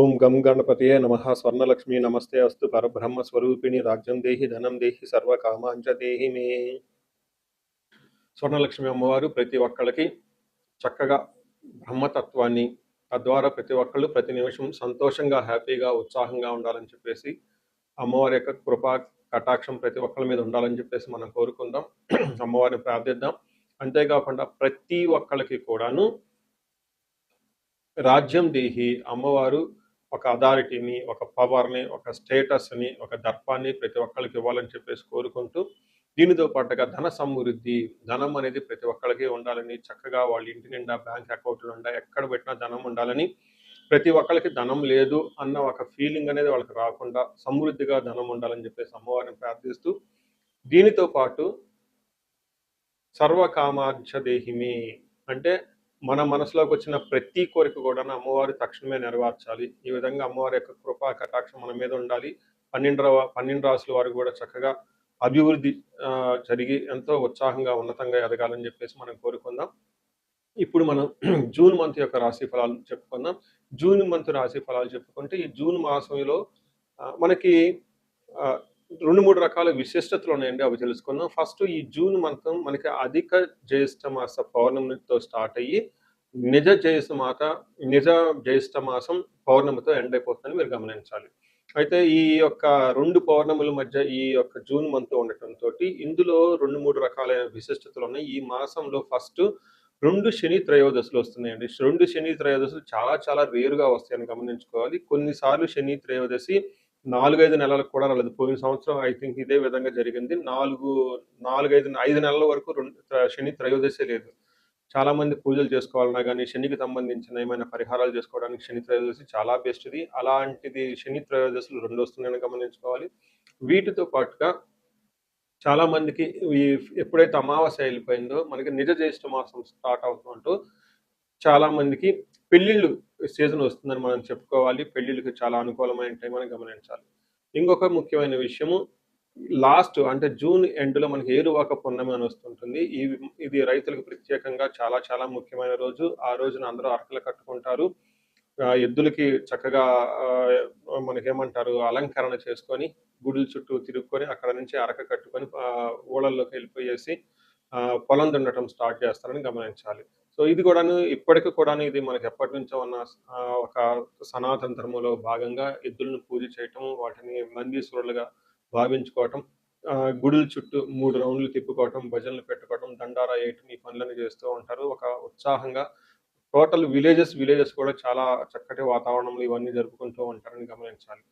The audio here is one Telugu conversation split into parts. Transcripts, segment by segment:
ఓం గం గణపతయే నమః. స్వర్ణలక్ష్మి నమస్తే అస్తు. పరబ్రహ్మ స్వరూపిణి రాజ్యం దేహి ధనం దేహి సర్వకామాంచ దేహి మే. స్వర్ణలక్ష్మి అమ్మవారు ప్రతి ఒక్కళ్ళకి చక్కగా బ్రహ్మతత్వాన్ని, తద్వారా ప్రతి ఒక్కళ్ళు ప్రతి నిమిషం సంతోషంగా, హ్యాపీగా, ఉత్సాహంగా ఉండాలని చెప్పేసి అమ్మవారి యొక్క కృపా కటాక్షం ప్రతి ఒక్కళ్ళ మీద ఉండాలని చెప్పేసి మనం కోరుకుందాం. అమ్మవారిని ప్రార్థిద్దాం. అంతేకాకుండా ప్రతి ఒక్కళ్ళకి కూడాను రాజ్యం దేహి అమ్మవారు ఒక అథారిటీని, ఒక పవర్ని, ఒక స్టేటస్ని, ఒక దర్పాన్ని ప్రతి ఒక్కళ్ళకి ఇవ్వాలని చెప్పేసి కోరుకుంటూ, దీనితో పాటుగా ధన సమృద్ధి, ధనం అనేది ప్రతి ఒక్కళ్ళకి ఉండాలని, చక్కగా వాళ్ళ ఇంటి నిండా బ్యాంక్ అకౌంట్లు నిండా ఎక్కడ పెట్టినా ధనం ఉండాలని, ప్రతి ఒక్కళ్ళకి ధనం లేదు అన్న ఒక ఫీలింగ్ అనేది వాళ్ళకి రాకుండా సమృద్ధిగా ధనం ఉండాలని చెప్పేసి అమ్మవారిని ప్రార్థిస్తూ, దీనితో పాటు సర్వకామార్చ దేహిమి అంటే మన మనసులోకి వచ్చిన ప్రతి కోరిక కూడా అమ్మవారు తక్షణమే నెరవేర్చాలి. ఈ విధంగా అమ్మవారి యొక్క కృపా కటాక్షం మన మీద ఉండాలి. 12 రాసుల వారు కూడా చక్కగా అభివృద్ధి జరిగి ఎంతో ఉత్సాహంగా ఉన్నతంగా ఎదగాలని చెప్పేసి మనం కోరుకుందాం. ఇప్పుడు మనం జూన్ మంత్ యొక్క రాశి ఫలాలు చెప్పుకుందాం. జూన్ మంత్ రాశి ఫలాలు చెప్పుకుంటే ఈ జూన్ మాసంలో మనకి 2-3 రకాల విశిష్టతలు ఉన్నాయండి. అవి తెలుసుకుందాం. ఫస్ట్ ఈ జూన్ మంత్ మనకి అధిక జ్యేష్ఠ మాస పౌర్ణమితో స్టార్ట్ అయ్యి నిజ జ్యేష్ఠ మాసం పౌర్ణమితో ఎండ్ అయిపోతుందని మీరు గమనించాలి. అయితే ఈ యొక్క 2 పౌర్ణముల మధ్య ఈ యొక్క జూన్ మంత్ ఉండటంతో ఇందులో 2-3 రకాలైన విశిష్టతలు ఉన్నాయి. ఈ మాసంలో ఫస్ట్ 2 శని త్రయోదశులు వస్తున్నాయండి. 2 శని త్రయోదశులు చాలా చాలా రేరుగా వస్తాయని గమనించుకోవాలి. కొన్నిసార్లు శని త్రయోదశి 4-5 నెలలకు కూడా రాలేదు. పోయిన సంవత్సరం ఐ థింక్ ఇదే విధంగా జరిగింది. 5 నెలల వరకు శని త్రయోదశి లేదు. చాలా మంది పూజలు చేసుకోవాలన్నా కానీ శనికి సంబంధించిన ఏమైనా పరిహారాలు చేసుకోవడానికి శని త్రయోదశి చాలా బెస్ట్ది. అలాంటిది శని త్రయోదశులు 2 వస్తున్నాయని గమనించుకోవాలి. వీటితో పాటుగా చాలా మందికి ఎప్పుడైతే అమావాస్య వెళ్ళిపోయిందో మనకి నిజ జ్యేష్ఠ మాసం స్టార్ట్ అవుతుంటూ చాలా మందికి పెళ్లిళ్ళు సీజన్ వస్తుందని మనం చెప్పుకోవాలి. పెళ్లిళ్ళకి చాలా అనుకూలమైన టైం అని గమనించాలి. ఇంకొక ముఖ్యమైన విషయము లాస్ట్ అంటే జూన్ ఎండ్లో మనకి ఏరువాక పున్నమి అని వస్తుంటుంది. ఇది రైతులకు ప్రత్యేకంగా చాలా చాలా ముఖ్యమైన రోజు. ఆ రోజున అందరూ అరకలు కట్టుకుంటారు. ఎద్దులకి చక్కగా మనకేమంటారు అలంకరణ చేసుకొని గుడుల చుట్టూ తిరుక్కొని అక్కడ నుంచి అరక కట్టుకొని ఊళ్ళల్లోకి వెళ్ళిపోయేసి పొలం దున్నటం స్టార్ట్ చేస్తారని గమనించాలి. సో ఇది కూడాను ఇప్పటికి కూడాను ఇది మనకి ఎప్పటి నుంచో ఉన్న ఒక సనాతన ధర్మంలో భాగంగా ఎద్దులను పూజ చేయటం, వాటిని నందీశ్వరులుగా భావించుకోవటం, గుడుల చుట్టూ 3 రౌండ్లు తిప్పుకోవటం, భజనలు పెట్టుకోవటం, దండారా వేయటం ఈ పనులను చేస్తూ ఉంటారు. ఒక ఉత్సాహంగా టోటల్ విలేజెస్ కూడా చాలా చక్కటి వాతావరణంలో ఇవన్నీ జరుపుకుంటూ ఉంటారని గమనించాలి.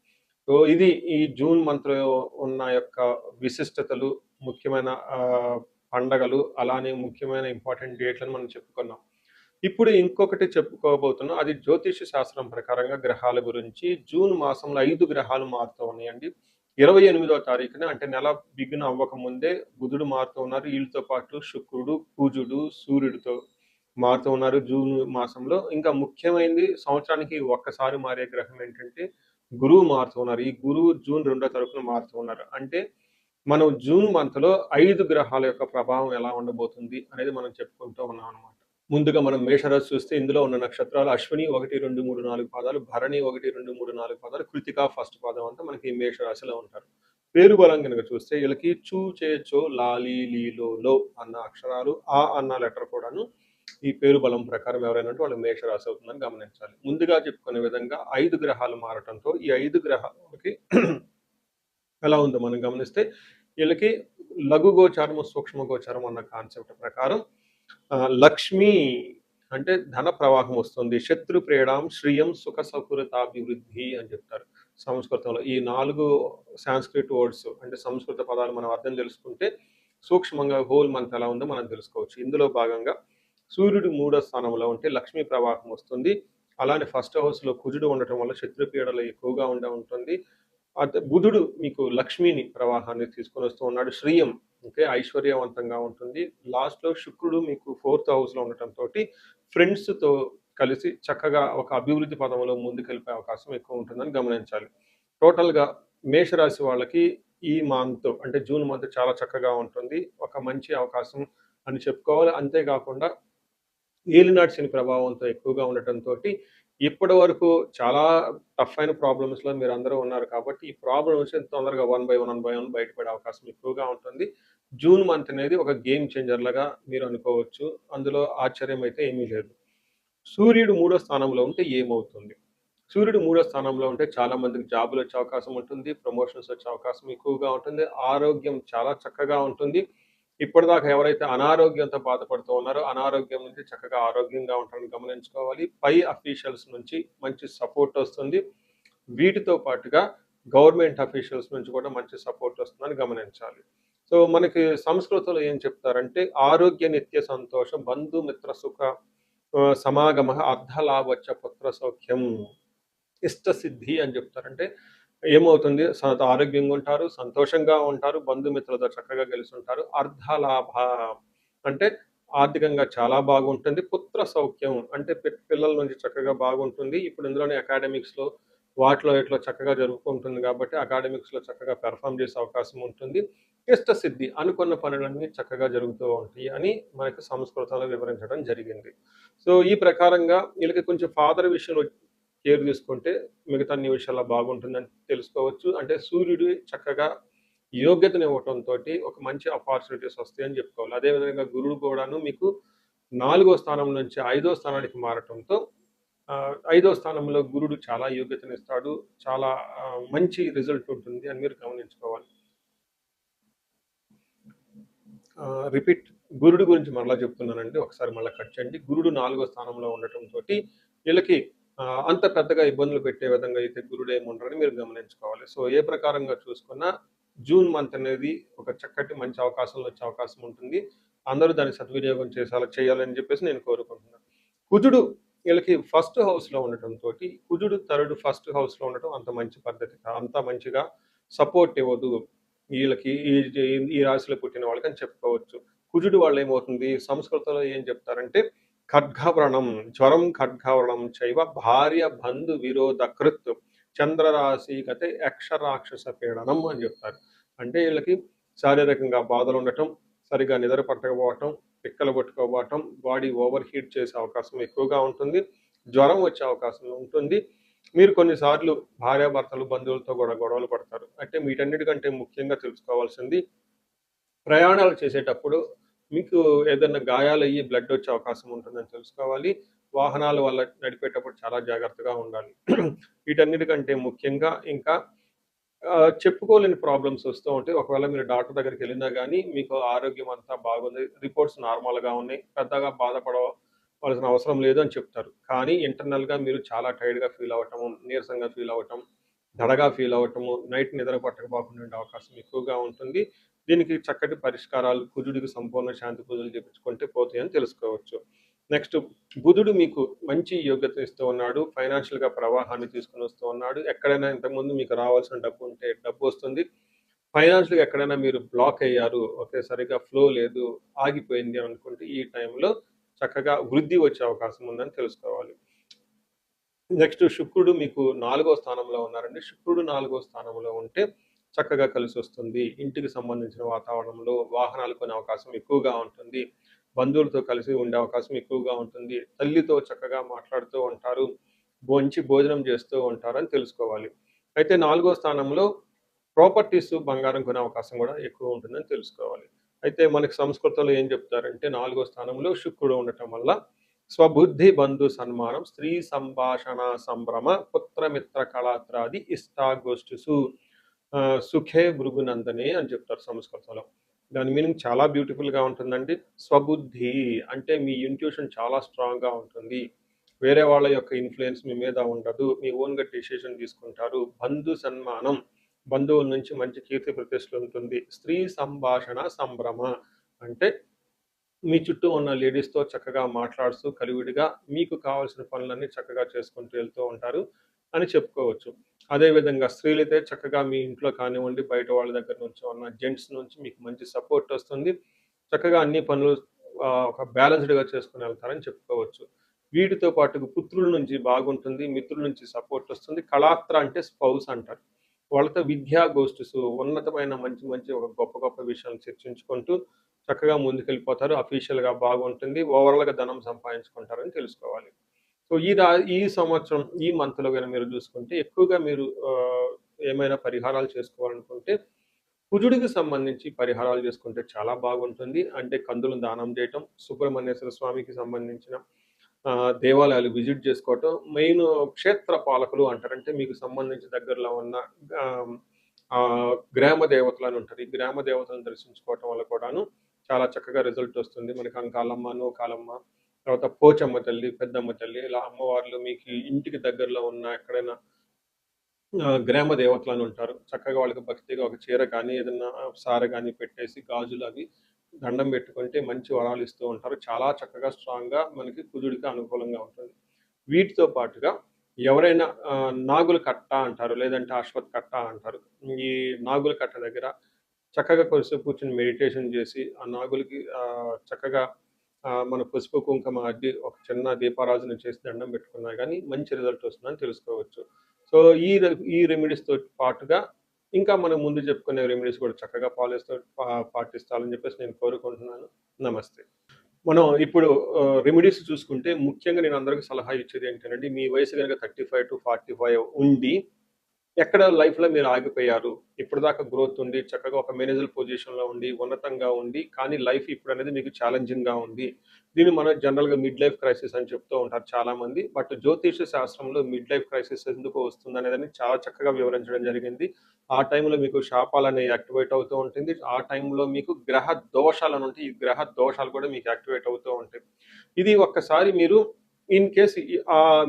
సో ఇది ఈ జూన్ మంత్లో ఉన్న యొక్క విశిష్టతలు, ముఖ్యమైన పండగలు, అలానే ముఖ్యమైన ఇంపార్టెంట్ డేట్లను మనం చెప్పుకున్నాం. ఇప్పుడు ఇంకొకటి చెప్పుకోబోతున్నాం. అది జ్యోతిష శాస్త్రం ప్రకారంగా గ్రహాల గురించి. జూన్ మాసంలో 5 గ్రహాలు మారుతూ ఉన్నాయండి. 28వ తారీఖున అంటే నెల బిగిన్ అవ్వక ముందే బుధుడు మారుతూ ఉన్నారు. వీళ్ళతో పాటు శుక్రుడు, కుజుడు, సూర్యుడితో మారుతూ ఉన్నారు జూన్ మాసంలో. ఇంకా ముఖ్యమైనది సంవత్సరానికి ఒక్కసారి మారే గ్రహం ఏంటంటే గురువు మారుతూ ఉన్నారు. ఈ గురువు జూన్ 2వ తారీఖున మారుతూ ఉన్నారు. అంటే మనం జూన్ మంత్లో 5 గ్రహాల యొక్క ప్రభావం ఎలా ఉండబోతుంది అనేది మనం చెప్పుకుంటూ ఉన్నాం అనమాట. ముందుగా మనం మేషరాశి చూస్తే ఇందులో ఉన్న నక్షత్రాలు అశ్విని 1, 2, 3, 4 పాదాలు, భరణి 1, 2, 3, 4 పాదాలు, కృతిక ఫస్ట్ పాదం అంతా మనకి ఈ మేషరాశిలో ఉంటారు. పేరు బలం కనుక చూస్తే వీళ్ళకి చూ, చే, చో, లాలి, లీలో, లో అన్న అక్షరాలు, ఆ అన్న లెటర్ కూడాను ఈ పేరు బలం ప్రకారం ఎవరైనా వాళ్ళు మేషరాశి అవుతుందని గమనించాలి. ముందుగా చెప్పుకునే విధంగా 5 గ్రహాలు మారటంతో ఈ 5 గ్రహాలకి ఎలా ఉందో మనం గమనిస్తే వీళ్ళకి లఘు గోచారము, సూక్ష్మ గోచారం అన్న కాన్సెప్ట్ ప్రకారం లక్ష్మి అంటే ధన ప్రవాహం వస్తుంది. శత్రు ప్రేడాం శ్రియం సుఖ సౌకృతాభివృద్ధి అని చెప్తారు సంస్కృతంలో. ఈ 4 సాంస్క్రిట్ వర్డ్స్ అంటే సంస్కృత పదాలు మనం అర్థం తెలుసుకుంటే సూక్ష్మంగా హోల్ మంత్ ఎలా ఉందో మనం తెలుసుకోవచ్చు. ఇందులో భాగంగా సూర్యుడు 3వ స్థానంలో ఉంటే లక్ష్మీ ప్రవాహం వస్తుంది. అలానే ఫస్ట్ హౌస్లో కుజుడు ఉండటం వల్ల శత్రుపీడలు ఎక్కువగా ఉంటుంది. బుధుడు మీకు లక్ష్మిని ప్రవాహాన్ని తీసుకొని వస్తూ ఉన్నాడు. శ్రీయం ఓకే ఐశ్వర్యవంతంగా ఉంటుంది. లాస్ట్లో శుక్రుడు మీకు 4th హౌస్లో ఉండటంతో ఫ్రెండ్స్తో కలిసి చక్కగా ఒక అభివృద్ధి పదంలో ముందుకెళ్ళిపోయే అవకాశం ఎక్కువ ఉంటుందని గమనించాలి. టోటల్గా మేషరాశి వాళ్ళకి ఈ మంత్ అంటే జూన్ మంత్ చాలా చక్కగా ఉంటుంది. ఒక మంచి అవకాశం అని చెప్పుకోవాలి. అంతేకాకుండా ఏలినాటి శని ప్రభావంతో ఎక్కువగా ఉండటంతో ఇప్పటి వరకు చాలా టఫ్ అయిన ప్రాబ్లమ్స్‌లో మీరందరూ ఉన్నారు కాబట్టి, ఈ ప్రాబ్లమ్ నుంచి తొందరగా one by one, one by one బయటపడే అవకాశం ఎక్కువగా ఉంటుంది. జూన్ మంత్ అనేది ఒక గేమ్ చేంజర్ లాగా మీరు అనుకోవచ్చు. అందులో ఆశ్చర్యం అయితే ఏమీ లేదు. సూర్యుడు మూడో స్థానంలో ఉంటే ఏమవుతుంది? సూర్యుడు మూడో స్థానంలో ఉంటే చాలా మందికి జాబులొచ్చే అవకాశం ఉంటుంది. ప్రమోషన్స్ వచ్చే అవకాశం ఎక్కువగా ఉంటుంది. ఆరోగ్యం చాలా చక్కగా ఉంటుంది. ఇప్పటిదాకా ఎవరైతే అనారోగ్యంతో బాధపడుతూ ఉన్నారో, అనారోగ్యం నుంచి చక్కగా ఆరోగ్యంగా ఉంటారని గమనించుకోవాలి. పై అఫీషియల్స్ నుంచి మంచి సపోర్ట్ ఒస్తుంది. వీటితో పాటుగా గవర్నమెంట్ అఫీషియల్స్ నుంచి కూడా మంచి సపోర్ట్ వస్తుందని గమనించాలి. సో, మనకి సంస్కృతంలో ఏం చెప్తారంటే, ఆరోగ్య నిత్య సంతోషం బంధుమిత్ర సుఖ సమాగమః అర్ధలాభశ్చ పుత్ర సౌఖ్యం ఇష్టసిద్ధి అని చెప్తారు. అంటే ఏమవుతుంది ఆరోగ్యంగా ఉంటారు, సంతోషంగా ఉంటారు, బంధుమిత్రులతో చక్కగా కలిసుంటారు. అర్ధలాభ అంటే ఆర్థికంగా చాలా బాగుంటుంది. పుత్ర సౌఖ్యం అంటే పిల్లల నుంచి చక్కగా బాగుంటుంది. ఇప్పుడు ఇందులోనే అకాడమిక్స్‌లో వాటిలో వీటిలో చక్కగా జరుగుతుంటుంది కాబట్టి అకాడమిక్స్‌లో చక్కగా పెర్ఫార్మ్ చేసే అవకాశం ఉంటుంది. ఇష్టసిద్ధి అనుకున్న పనులన్నీ చక్కగా జరుగుతూ ఉంటాయి అని మనకు సంస్కృతంలో వివరించడం జరిగింది. సో, ఈ ప్రకారంగా వీళ్ళకి కొంచెం ఫాదర్ విషయంలో కేర్ తీసుకుంటే మిగతా అన్ని విషయాల్లో బాగుంటుందని తెలుసుకోవచ్చు. అంటే సూర్యుడు చక్కగా యోగ్యతనివ్వటంతోటి ఒక మంచి అపార్చునిటీస్ వస్తాయని చెప్పుకోవాలి. అదే విధంగా గురుడు కూడాను మీకు 4 స్థానం నుంచి 5 స్థానానికి మారటంతో ఐదో స్థానంలో గురుడు చాలా యోగ్యతనిస్తాడు. చాలా మంచి రిజల్ట్ ఉంటుంది అని మీరు గమనించుకోవాలి. రిపీట్ గురుడు గురించి మరలా చెప్తున్నానండి. ఒకసారి మళ్ళా కట్ చేయండి. గురుడు 4 స్థానంలో ఉండటంతోటి వీళ్ళకి అంత పెద్దగా ఇబ్బందులు పెట్టే విధంగా అయితే గురుడేమి ఉండరని మీరు గమనించుకోవాలి. సో, ఏ ప్రకారంగా చూసుకున్నా జూన్ మంత్ అనేది ఒక చక్కటి మంచి అవకాశాలు వచ్చే అవకాశం ఉంటుంది. అందరూ దాన్ని సద్వినియోగం చేయాలని చెప్పేసి నేను కోరుకుంటున్నాను. కుజుడు వీళ్ళకి ఫస్ట్ హౌస్‌లో ఉండటంతోటి కుజుడు థర్డ్ ఫస్ట్ హౌస్‌లో ఉండటం అంత మంచి పద్ధతి అంత మంచిగా సపోర్ట్ ఇవ్వదు. వీళ్ళకి ఈ రాశిలో పుట్టిన వాళ్ళకని చెప్పుకోవచ్చు. కుజుడు వల్ల ఏమవుతుంది సంస్కృతంలో ఏం చెప్తారంటే ఖడ్గవ్రణం, జ్వరం ఖడ్గవ్రణం చైవ భార్య బంధు విరోధ కృత్ చంద్రరాశి గతే యక్షరాక్షస పీడనం అని చెప్తారు. అంటే వీళ్ళకి శారీరకంగా బాధలు ఉండటం, సరిగా నిద్ర పట్టకపోవటం, పిక్కలు కొట్టుకోపోవటం, బాడీ ఓవర్ హీట్ చేసే అవకాశం ఎక్కువగా ఉంటుంది. జ్వరం వచ్చే అవకాశం ఉంటుంది. మీరు కొన్నిసార్లు భార్యాభర్తలు, బంధువులతో కూడా గొడవలు పడతారు. అంటే వీటన్నిటికంటే ముఖ్యంగా తెలుసుకోవాల్సింది ప్రయాణాలు చేసేటప్పుడు మీకు ఏదన్నా గాయాలయ్యి బ్లడ్ వచ్చే అవకాశం ఉంటుందని తెలుసుకోవాలి. వాహనాల వల్ల నడిపేటప్పుడు చాలా జాగ్రత్తగా ఉండాలి. వీటన్నిటికంటే ముఖ్యంగా ఇంకా చెప్పుకోలేని ప్రాబ్లమ్స్ వస్తూ ఉంటాయి. ఒకవేళ మీరు డాక్టర్ దగ్గరికెళ్ళినా గానీ, మీకు ఆరోగ్యం అంతా బాగుంది, రిపోర్ట్స్ నార్మల్‌గా ఉన్నాయి, పెద్దగా బాధపడవలసిన అవసరం లేదు అని చెప్తారు. కానీ ఇంటర్నల్‌గా మీరు చాలా టైర్డ్‌గా ఫీల్ అవ్వటము, నీరసంగా ఫీల్ అవ్వటం, దడగా ఫీల్ అవ్వటము, నైట్ నిద్ర పట్టకపోకుండా ఉండే అవకాశం ఎక్కువగా ఉంటుంది. దీనికి చక్కటి పరిష్కారాలు కుజుడికి సంపూర్ణ శాంతి పూజలు చేపించుకుంటే పోతాయని తెలుసుకోవచ్చు. నెక్స్ట్ బుధుడు మీకు మంచి యోగ్యతనిస్తూ ఉన్నాడు. ఫైనాన్షియల్‌గా ప్రవాహాన్ని తీసుకొనొస్తూ ఉన్నాడు. ఎక్కడైనా ఇంతకుముందు మీకు రావాల్సిన డబ్బు ఉంటే డబ్బొస్తుంది. ఫైనాన్షియల్‌గా ఎక్కడైనా మీరు బ్లాక్ అయ్యారు. ఓకే. సరిగ్గా ఫ్లో లేదు, ఆగిపోయింది అనుకుంటే ఈ టైంలో చక్కగా వృద్ధి వచ్చే అవకాశం ఉందని తెలుసుకోవాలి. నెక్స్ట్ శుక్రుడు మీకు 4 స్థానంలో ఉన్నారండి. శుక్రుడు 4 స్థానంలో ఉంటే చక్కగా కలిసొస్తుంది. ఇంటికి సంబంధించిన వాతావరణంలో వాహనాలు కొనే అవకాశం ఎక్కువగా ఉంటుంది. బంధువులతో కలిసి ఉండే అవకాశం ఎక్కువగా ఉంటుంది. తల్లితో చక్కగా మాట్లాడుతూ ఉంటారు. మంచి భోజనం చేస్తూ ఉంటారని తెలుసుకోవాలి. అయితే 4 స్థానంలో ప్రాపర్టీస్, బంగారం కొనే అవకాశం కూడా ఎక్కువ ఉంటుందని తెలుసుకోవాలి. అయితే మనకి సంస్కృతంలో ఏం చెప్తారంటే 4 స్థానంలో శుక్రుడు ఉండటం వల్ల స్వబుద్ధి బంధు సన్మానం, స్త్రీ సంభాషణ సంభ్రమ, పుత్రమిత్ర కళాత్రాది ఇష్టాగోష్ఠిసు సుఖే భృగునందనే అని చెప్తారు సంస్కృతంలో. దాని మీనింగ్ చాలా బ్యూటిఫుల్‌గా ఉంటుందండి. స్వబుద్ధి అంటే మీ ఇంట్యూషన్ చాలా స్ట్రాంగ్‌గా ఉంటుంది. వేరే వాళ్ళ యొక్క ఇన్‌ఫ్లూయెన్స్ మీ మీద ఉండదు. మీ ఓన్‌గా డెసిషన్ తీసుకుంటారు. బంధు సన్మానం, బంధువుల నుంచి మంచి కీర్తి ప్రతిష్టలు ఉంటుంది. స్త్రీ సంభాషణ సంభ్రమ అంటే మీ చుట్టూ ఉన్న లేడీస్‌తో చక్కగా మాట్లాడుతూ కలివిడిగా మీకు కావాల్సిన పనులన్నీ చక్కగా చేసుకుంటూ వెళ్తూ ఉంటారు అని చెప్పుకోవచ్చు. అదే విధంగా స్త్రీలైతే చక్కగా మీ ఇంట్లో కానివ్వండి, బయట వాళ్ళ దగ్గర నుంచి ఉన్న జెంట్స్ నుంచి మీకు మంచి సపోర్ట్ వస్తుంది. చక్కగా అన్ని పనులు ఒక బ్యాలెన్స్‌డ్‌గా చేసుకొని వెళ్తారని చెప్పుకోవచ్చు. వీటితో పాటు పుత్రుల నుంచి బాగుంటుంది. మిత్రుల నుంచి సపోర్ట్ వస్తుంది. కళాత్ర అంటే స్పౌస్ అంటారు. వాళ్ళతో విద్యా గోష్ఠిసు ఉన్నతమైన మంచి మంచి ఒక గొప్ప గొప్ప విషయాలు చర్చించుకుంటూ చక్కగా ముందుకెళ్ళిపోతారు. అఫీషియల్‌గా బాగుంటుంది. ఓవరాల్‌గా ధనం సంపాదించుకుంటారని తెలుసుకోవాలి. సో ఈ సంవత్సరం ఈ మంత్‌లో గాని మీరు చూసుకుంటే ఎక్కువగా మీరు ఏమైనా పరిహారాలు చేసుకోవాలనుకుంటే కుజుడికి సంబంధించి పరిహారాలు చేసుకుంటే చాలా బాగుంటుంది. అంటే కందులను దానం చేయటం, సుబ్రహ్మణ్యేశ్వర స్వామికి సంబంధించిన దేవాలయాలు విజిట్ చేసుకోవటం, మెయిన్ క్షేత్ర పాలకులు అంటారు. అంటే మీకు సంబంధించి దగ్గరలో ఉన్న ఆహ్, గ్రామ దేవతలని ఉంటారు. ఈ గ్రామ దేవతలను దర్శించుకోవటం వల్ల కూడాను చాలా చక్కగా రిజల్ట్ వస్తుంది. మనకి అంకాలమ్మ, నూకాలమ్మ, తర్వాత పోచమ్మ తల్లి, పెద్దమ్మ తల్లి ఇలా అమ్మవార్లు మీకు ఇంటికి దగ్గరలో ఉన్న ఎక్కడైనా గ్రామ దేవతలని ఉంటారు. చక్కగా వాళ్ళకి భక్తిగా ఒక చీర కానీ, ఏదన్నా సారె గాని పెట్టేసి గాజులు అవి దండం పెట్టుకుంటే మంచి వరాలు ఇస్తూ ఉంటారు. చాలా చక్కగా స్ట్రాంగ్‌గా మనకి కుజుడికి అనుకూలంగా ఉంటుంది. వీటితో పాటుగా ఎవరైనా నాగుల కట్ట అంటారు. లేదంటే అశ్వత్ కట్ట అంటారు. ఈ నాగుల కట్ట దగ్గర చక్కగా కొద్దిసేపు కూర్చొని మెడిటేషన్ చేసి, ఆ నాగులకి చక్కగా మన పసుపు, కుంకుమ అద్ది ఒక చిన్న దీపారాజన చేసి దండం పెట్టుకున్నా గానీ మంచి రిజల్ట్ వస్తుందని తెలుసుకోవచ్చు. సో, ఈ రెమెడీస్‌తో పాటుగా ఇంకా మనం ముందు చెప్పుకునే రెమెడీస్ కూడా చక్కగా పాటిస్తాలని చెప్పేసి నేను కోరుకుంటున్నాను. నమస్తే. మనం ఇప్పుడు రెమెడీస్ చూసుకుంటే ముఖ్యంగా నేను అందరికి సలహా ఇచ్చేది ఏంటంటే మీ వయసు గనుక 35-45 ఉండి ఎక్కడ లైఫ్‌లో మీరు ఆగిపోయారు. ఇప్పటిదాకా గ్రోత్ ఉండి, చక్కగా ఒక మేనేజర్ పొజిషన్‌లో ఉండి, ఉన్నతంగా ఉండి, కానీ లైఫ్ ఇప్పుడనేది మీకు ఛాలెంజింగ్‌గా ఉంది. దీన్ని మనం జనరల్‌గా మిడ్ లైఫ్ క్రైసిస్ అని చెప్తూ ఉంటారు చాలామంది. బట్ జ్యోతిష శాస్త్రంలో మిడ్ లైఫ్ క్రైసిస్ ఎందుకు వస్తుందనేదని చాలా చక్కగా వివరించడం జరిగింది. ఆ టైంలో మీకు శాపాలనేవి యాక్టివేట్ అవుతూ ఉంటుంది. ఆ టైంలో మీకు గ్రహ దోషాలని ఉంటాయి. ఈ గ్రహ దోషాలు కూడా మీకు యాక్టివేట్ అవుతూ ఉంటాయి. ఇది ఒక్కసారి మీరు ఇన్ కేస్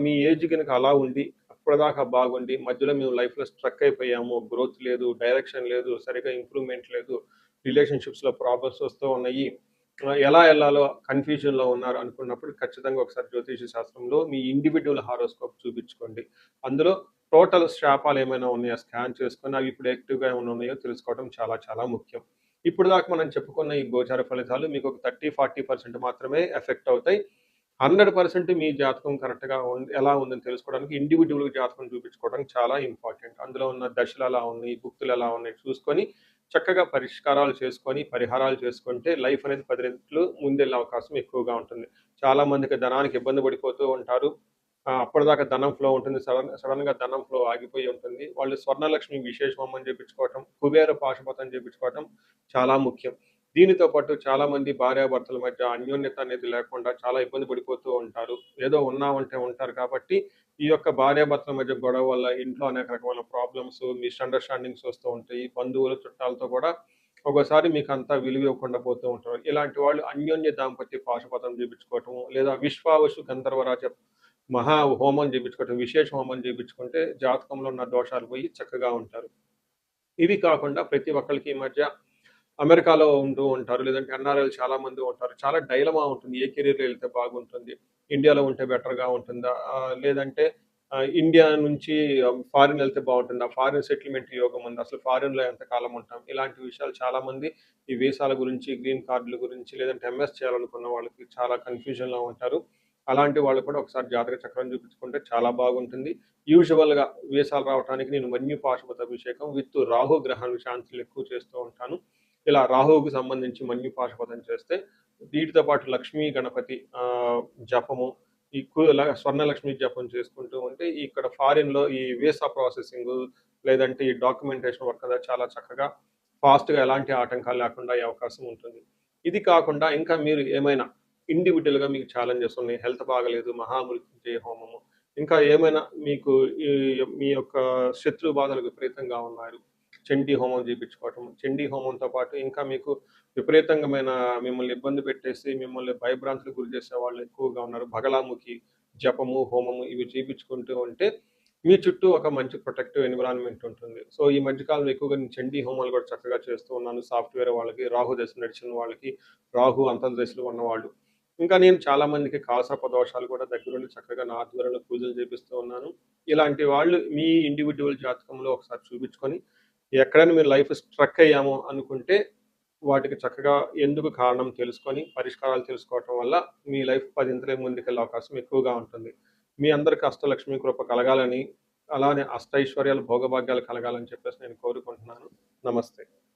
మీ ఏజ్ గనుక అలా ఉండి ఇప్పటిదాకా బాగుండి, మధ్యలో మేము లైఫ్‌లో స్ట్రక్ అయిపోయాము. గ్రోత్ లేదు, డైరెక్షన్ లేదు, సరిగ్గా ఇంప్రూవ్‌మెంట్ లేదు, రిలేషన్‌షిప్స్‌లో ప్రాబ్లమ్స్ వస్తూ ఉన్నాయి. ఎలా ఎళ్ళాలో కన్‌ఫ్యూజన్‌లో ఉన్నారు అనుకున్నప్పుడు ఖచ్చితంగా ఒకసారి జ్యోతిష శాస్త్రంలో మీ ఇండివిడ్యువల్ హారోస్కోప్ చూపించుకోండి. అందులో టోటల్ శాపాలు ఏమైనా ఉన్నాయా స్కాన్ చేసుకొని అవి ఇప్పుడు యాక్టివ్‌గా ఏమైనా ఉన్నాయో తెలుసుకోవడం చాలా చాలా ముఖ్యం. ఇప్పటిదాకా మనం చెప్పుకున్న ఈ గోచార ఫలితాలు మీకు ఒక 30, 40% మాత్రమే ఎఫెక్ట్ అవుతాయి. 100% మీ జాతకం కరెక్ట్‌గా ఎలా ఉందని తెలుసుకోవడానికి ఇండివిడ్యువల్ జాతకం చూపించుకోవడం చాలా ఇంపార్టెంట్. అందులో ఉన్న దశలు ఎలా ఉన్నాయి, భుక్తులు ఎలా ఉన్నాయి చూసుకొని చక్కగా పరిష్కారాలు చేసుకొని, పరిహారాలు చేసుకుంటే లైఫ్ అనేది 10 రెట్లు ముందెళ్ళే అవకాశం ఎక్కువగా ఉంటుంది. చాలా మందికి ధనానికి ఇబ్బంది పడిపోతూ ఉంటారు. అప్పటిదాకా ధనం ఫ్లో ఉంటుంది. సడెన్‌గా ధనం ఫ్లో ఆగిపోయి ఉంటుంది. వాళ్ళు స్వర్ణలక్ష్మి విశేష హోమం చేపించుకోవటం, కుబేర పాశుపతం చేపించుకోవటం చాలా ముఖ్యం. దీనితో పాటు చాలామంది భార్యాభర్తల మధ్య అన్యోన్యత అనేది లేకుండా చాలా ఇబ్బంది పడిపోతూ ఉంటారు. ఏదో ఉన్నామంటే ఉంటారు కాబట్టి, ఈ యొక్క భార్యాభర్తల మధ్య గొడవ వల్ల ఇంట్లో అనేక రకమైన ప్రాబ్లమ్స్, మిస్‌అండర్‌స్టాండింగ్స్ వస్తూ ఉంటాయి. బంధువులు, చుట్టాలతో కూడా ఒక్కోసారి మీకంతా విలువ ఇవ్వకుండా పోతూ ఉంటారు. ఇలాంటి వాళ్ళు అన్యోన్య దాంపత్య పాశుపతం చేపించుకోవటము, లేదా విశ్వావసు గంధర్వరాజ మహా హోమం చేపించుకోవటం, విశేష హోమం చేపించుకుంటే జాతకంలో ఉన్న దోషాలు పోయి చక్కగా ఉంటారు. ఇవి కాకుండా ప్రతి ఒక్కళ్ళకి ఈ మధ్య అమెరికాలో ఉంటూ ఉంటారు. లేదంటే ఎన్ఆర్ఐలు చాలా మంది ఉంటారు. చాలా డైలమా ఉంటుంది. ఏ కెరియర్‌లో ఎళ్తే బాగుంటుంది? ఇండియాలో ఉంటే బెటర్‌గా ఉంటుందా? లేదంటే ఇండియా నుంచి ఫారిన్ ఎళ్తే బావుంటుందా? ఫారిన్ సెటిల్‌మెంట్ యోగం ఉందా? అసలు ఫారిన్‌లో ఎంతకాలం ఉంటాం? ఇలాంటి విషయాలు చాలామంది ఈ వీసాల గురించి, గ్రీన్ కార్డుల గురించి, లేదంటే ఎంఎస్ చేయాలనుకున్న వాళ్ళకి చాలా కన్‌ఫ్యూజన్‌లో ఉంటారు. అలాంటి వాళ్ళు కూడా ఒకసారి జాతక చక్రం చూపించుకుంటే చాలా బాగుంటుంది. యూజువల్‌గా వీసాలు రావటానికి నేను మన్యు పాశుపత అభిషేకం విత్ రాహు గ్రహం శాంతులు ఎక్కువ చేస్తూ ఉంటాను. ఇలా రాహువుకి సంబంధించి మన్యు పాశుపతం చేస్తే, వీటితో పాటు లక్ష్మీ గణపతి జపము, ఈ స్వర్ణలక్ష్మి జపం చేసుకుంటూ ఉంటే, ఇక్కడ ఫారిన్‌లో ఈ వీసా ప్రాసెసింగు, లేదంటే ఈ డాక్యుమెంటేషన్ వర్క్ అనేది చాలా చక్కగా ఫాస్ట్‌గా ఎలాంటి ఆటంకాలు లేకుండా అయ్యే అవకాశం ఉంటుంది. ఇది కాకుండా ఇంకా మీరు ఏమైనా ఇండివిడ్యువల్‌గా మీకు ఛాలెంజెస్ ఉన్నాయి. హెల్త్ బాగాలేదు, మహామృత్యుంజయ హోమము, ఇంకా ఏమైనా మీకు ఈ మీ యొక్క శత్రు బాధలు విపరీతంగా ఉన్నారు. చండీ హోమం చేపించుకోవటం. చండీ హోమంతో పాటు ఇంకా మీకు విపరీతంగమైన మిమ్మల్ని ఇబ్బంది పెట్టేసి, మిమ్మల్ని భయభ్రాంతులకు గురి చేసే వాళ్ళు ఎక్కువగా ఉన్నారు. బగలాముఖి జపము, హోమము ఇవి చేపించుకుంటూ ఉంటే, మీ చుట్టూ ఒక మంచి ప్రొటెక్టివ్ ఎన్విరాన్మెంట్ ఉంటుంది. సో, ఈ మధ్య కాలంలో ఎక్కువగా నేను చండీ హోమాలు కూడా చక్కగా చేస్తూ ఉన్నాను. సాఫ్ట్‌వేర్ వాళ్ళకి, రాహు దశ నడిచిన వాళ్ళకి, రాహు అంతర్దశలో ఉన్నవాళ్ళు. ఇంకా నేను చాలా మందికి కాలసర్ప దోషాలు కూడా దగ్గరుండి చక్కగా నా ఆధ్వర్యంలో పూజలు చేపిస్తూ ఉన్నాను. ఇలాంటి వాళ్ళు మీ ఇండివిడ్యువల్ జాతకంలో ఒకసారి చూపించుకొని ఎక్కడైనా మీరు లైఫ్ స్ట్రక్ అయ్యాము అనుకుంటే, వాటికి చక్కగా ఎందుకు కారణం తెలుసుకొని, పరిష్కారాలు తెలుసుకోవటం వల్ల మీ లైఫ్ పదింతలే ముందుకెళ్ళే అవకాశం ఎక్కువగా ఉంటుంది. మీ అందరికి అష్టలక్ష్మి కృప కలగాలని, అలానే అష్టైశ్వర్యాలు, భోగభాగ్యాలు కలగాలని చెప్పేసి నేను కోరుకుంటున్నాను. నమస్తే.